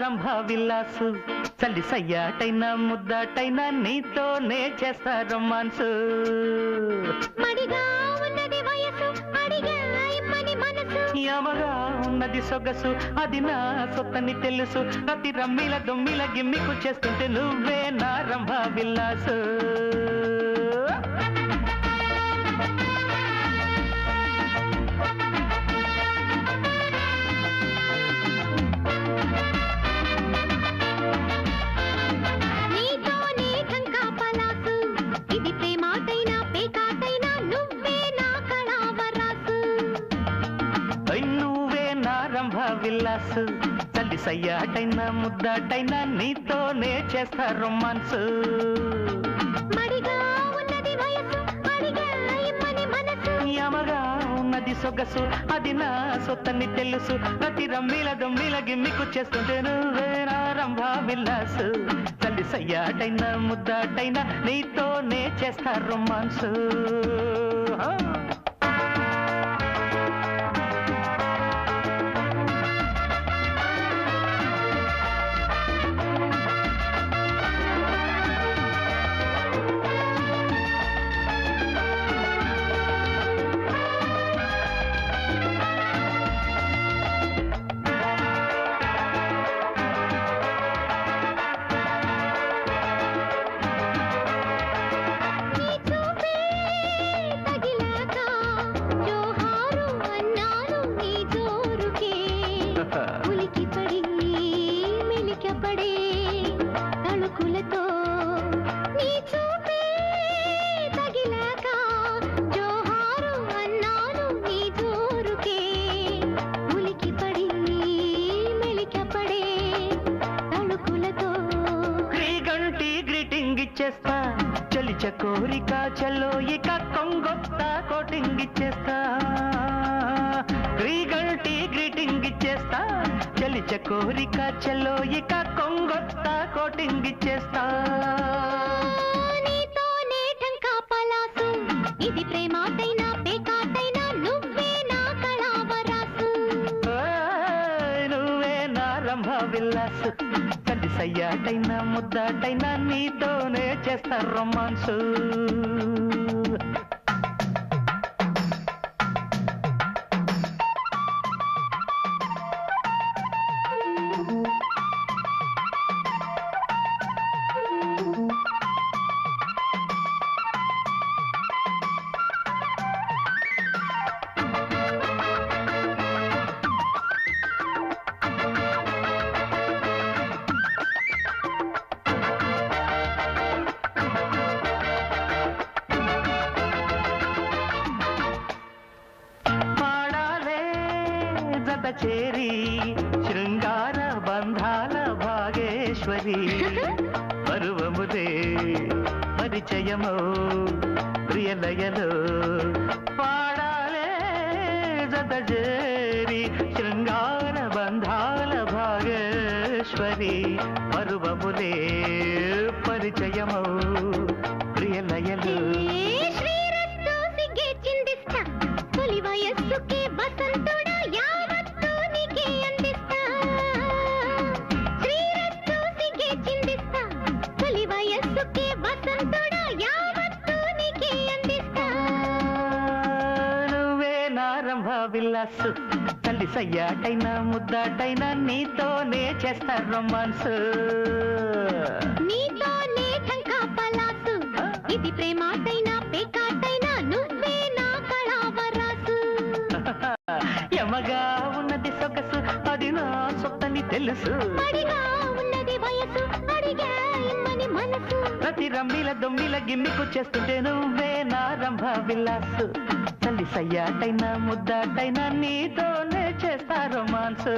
రంభ విలాసు చల్లి సయ్యాటైనా ముద్దాటైనా నీతోనే చేస్తా రొమాన్సు యమగా ఉన్నది సొగసు అది నా సొత్తని తెలుసు ప్రతి రమ్మిల దొమ్మిల గిమ్మికు చేస్తుంటే నువ్వే నా రంభ విలాసు విలాసు చల్లి సయ్యాటైనా ముద్దాటైనా నీతోనే చేస్తా రొమాన్సు యమగా ఉన్నది సొగసు అది నా సొత్తని తెలుసు ప్రతి రమ్మిల దొమ్మిల గిమ్మికు చేస్తుంటే నువ్వే నా రంభ విలాసు చల్లి సయ్యాటైనా ముద్దాటైనా నీతోనే చేస్తా రొమాన్సు ఇచ్చేస్తా చలిచ కోరిక చలో ఇక కొంగొత్త కోటింగ్ ఇచ్చేస్తా గ్రీగంటి గ్రీటింగ్ ఇచ్చేస్తా చలిచ కోరిక చలో ఇక కొంగొత్త కోటింగ్ ఇచ్చేస్తా నీతోనే టంకా పలాసు ఇది ప్రేమాటైనా పేకాటైనా నువ్వే నా కళావరాసు నువ్వే నా రంభ విలాసు చల్లి సయ్యాటైనా ముద్దాటైనా నీతోనే చేస్తా రొమాన్సు చేరి శృంగార బంధాల భాగేశ్వరి పరువముదే పరిచయమో ప్రియలయలో పాడాలే జత చేరి శృంగార బంధాల భాగేశ్వరి పరువముదే పరిచయమో ప్రియలయలో విలాసు తల్లి సయ్యాటైనా ముద్దాటైనా నీతోనే చేస్తా రొమాన్సు నీతోనే టంకా పలాసు ఇది ప్రేమాటైనా పేకాటైనా నువ్వే నా కళావరాసు యమగా ఉన్నది సొగసు అది నా సొత్తని తెలుసు ఉన్నది వయసు అడిగా ఇమ్మని మనసు ప్రతి రమ్మిల దొమ్మిల గిమ్మికు చేస్తుంటే నువ్వే నా రంభ విలాసు చల్లి సయ్యాటైనా ముద్దాటైనా నీతోనే చేస్తా రొమాన్సు